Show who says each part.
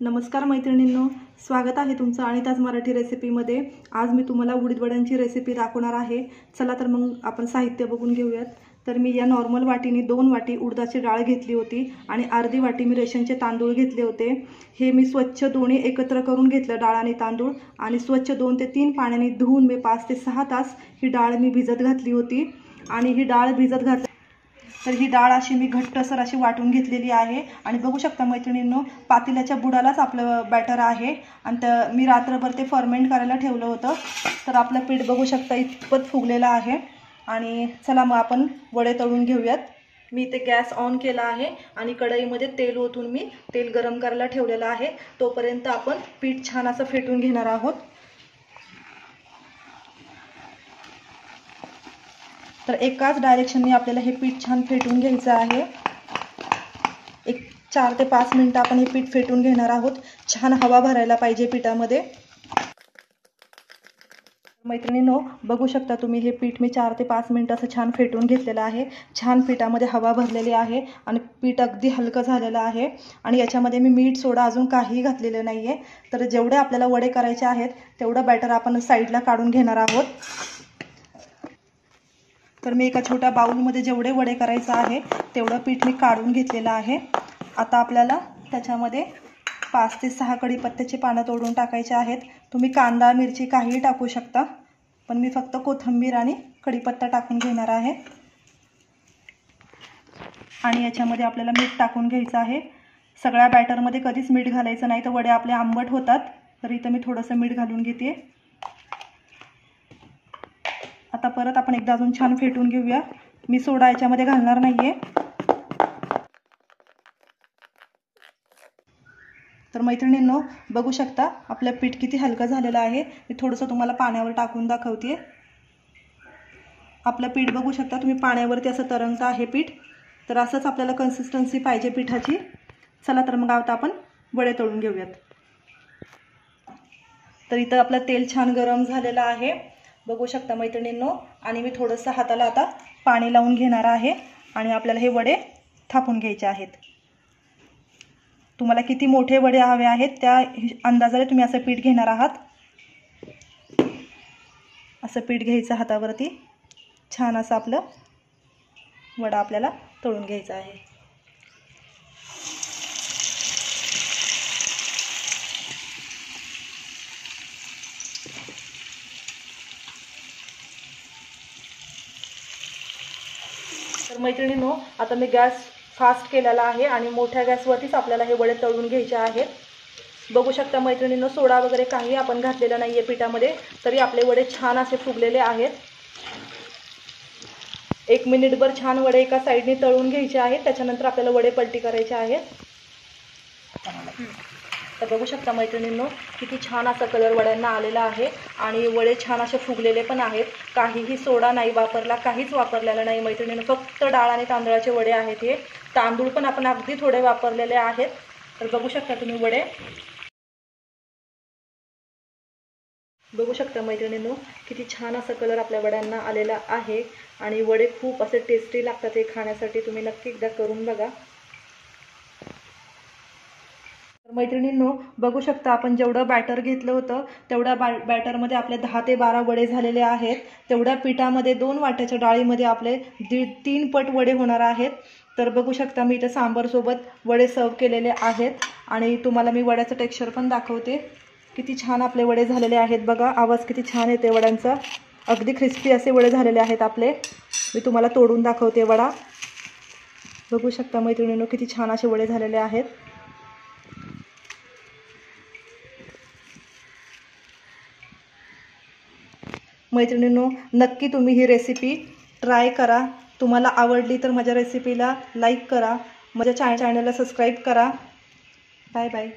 Speaker 1: नमस्कार मैत्रिणींनो, स्वागत आहे तुमचं अनिताज मराठी रेसिपीमध्ये। आज मी तुम्हाला उडीद वड्यांची रेसिपी दाखवणार आहे। चला तर मग आपण साहित्य बघून घेऊयात। तर मी या नॉर्मल वाटीने 2 वाटी उडदाची डाळ घेतली होती आणि अर्धी वाटी मी रेशनचे तांदूळ घेतले होते। हे मी स्वच्छ दोन्ही एकत्र करून घेतलं, डाळ आणि तांदूळ, आणि स्वच्छ 2 ते 3 पाण्याने धुवून मी 5 ते 6 तास ही डाळ मी भिजत घातली होती। आणि ही डाळ भिजत घातली तर ही डाळ अशी मी घट्टसर अशी वाटून घेतलेली आहे। आणि बघू शकता मैत्रिणींनो, पातेल्याच्या बुडालाच आपलं बॅटर आहे आणि मी रात्रभर ते फर्मेंट करायला ठेवलं होतं। तर आपलं पीठ बघू शकता इतपत फुगलेलं आहे। आणि चला मग आपण वडे तळून घेऊयात। मी ते गॅस ऑन केला आहे आणि कढईमध्ये तेल ओतून मी तेल गरम करायला ठेवलेलं आहे। तोपर्यंत आपण पीठ छान असं फेटून घेणार आहोत। तर एकाच डायरेक्शनने आपल्याला हे पीठ छान फेटून घ्यायचं आहे। एक 4 ते 5 मिनिटं आपण हे पीठ फेटून घेणार आहोत। छान हवा भरायला पाहिजे पिठामध्ये। मैत्रिणींनो, बघू शकता तुम्ही हे पीठ मी 4 ते 5 मिनिटं असं छान फेटून घेतलेलं आहे। छान पिठामध्ये हवा भरलेली आहे आणि पीठ अगदी हलकं झालेलं आहे। आणि याच्यामध्ये मी मीठ सोडा अजून काहीही घातलेलं नाही आहे। तर जेवढे आपल्याला वडे करायचे आहेत तेवढं बॅटर आपण साईडला काढून घेणार आहोत। तर मी एका छोट्या बाउलमध्ये जेवढे वडे करायचं आहे तेवढं पीठ मी काढून घेतलेलं आहे। आता आपल्याला त्याच्यामध्ये 5 ते 6 कढीपत्त्याची पानं तोडून टाकायचे आहेत। तुम्ही कांदा मिरची काहीही टाकू शकता, पण मी फक्त कोथिंबीर आणि कढीपत्ता टाकून घेणार आहे। आणि याच्यामध्ये आपल्याला मीठ टाकून घ्यायचं आहे। सगळ्या बॅटरमध्ये कधीच मीठ घालायचं नाही, तर वडे आपले आंबट होतात। तर इथं मी थोडंसं मीठ घालून घेते। आता परत आपण एकदा अजून छान फेटून घेऊया। मी सोडा याच्यामध्ये घालणार नाहीये। तर मैत्रिणींनो, बघू शकता आपलं पीठ किती हलकं झालेलं आहे। मी थोडंसं तुम्हाला पाण्यावर टाकून दाखवते। आपलं पीठ बघू शकता तुम्ही, पाण्यावरती असं तरंगतं आहे पीठ। तर असंच आपल्याला कन्सिस्टन्सी पाहिजे पिठाची। चला तर मग आता आपण वडे तळून घेऊयात। तर इथं आपलं तेल छान गरम झालेलं आहे, बघू शकता मैत्रिणींनो। आणि मी थोडंसं हाताला आता पाणी लावून घेणार आहे आणि आपल्याला हे वडे थापून घ्यायचे आहेत। तुम्हाला किती मोठे वडे हवे आहेत त्या अंदाजाने तुम्ही असं पीठ घेणार आहात। असं पीठ घ्यायचं हातावरती, छान असं आपलं वडा आपल्याला तळून घ्यायचा आहे। तर मैत्रिणींनो, आता मी गॅस फास्ट केलेला आहे आणि मोठ्या गॅसवरतीच आपल्याला हे वडे तळून घ्यायचे आहेत। बघू शकता मैत्रिणींनो, सोडा वगैरे काही आपण घातलेलं नाहीये पिठामध्ये, तरी आपले वडे छान असे फुगलेले आहेत। 1 मिनिटभर छान वडे एका साईडने तळून घ्यायचे आहेत, त्याच्यानंतर आपल्याला वडे पलटी करायचे आहेत। तर बघू शकता मैत्रिणींनो, किती छान असा कलर वड्यांना आलेला आहे आणि वडे छान असे फुगलेले पण आहेत। काहीही सोडा नाही वापरला, काहीच वापरलेलं नाही मैत्रिणींनो, फक्त डाळ आणि तांदळाचे वडे आहेत हे। तांदूळ पण आपण अगदी थोडे वापरलेले आहेत। तर बघू शकता तुम्ही वडे, बघू शकता मैत्रिणींनो, किती छान असा कलर आपल्या वड्यांना आलेला आहे। आणि वडे खूप असे टेस्टी लागतात हे खाण्यासाठी, तुम्ही नक्की एकदा करून बघा। मैत्रिणींनो, बघू शकता आपण जेवढं बॅटर घेतलं होतं तेवढ्या बॅटरमध्ये आपले 10 ते 12 वडे झालेले आहेत। तेवढ्या पिठामध्ये 2 वाट्याच्या डाळीमध्ये आपले 3 पट वडे होणार आहेत। तर बघू शकता मी इथं सांबारसोबत वडे सर्व केलेले आहेत आणि तुम्हाला मी वड्याचं टेक्स्चर पण दाखवते। किती छान आपले वडे झालेले आहेत बघा, आवाज किती छान येते वड्यांचा। अगदी क्रिस्पी असे वडे झालेले आहेत आपले। मी तुम्हाला तोडून दाखवते वडा, बघू शकता मैत्रिणींनो, किती छान असे वडे झालेले आहेत। मैत्रिणींनो, नक्की तुम्ही ही रेसिपी ट्राय करा। तुम्हाला आवडली तर माझ्या रेसिपीला लाईक करा, माझ्या चॅनलला सबस्क्राईब करा। Bye bye.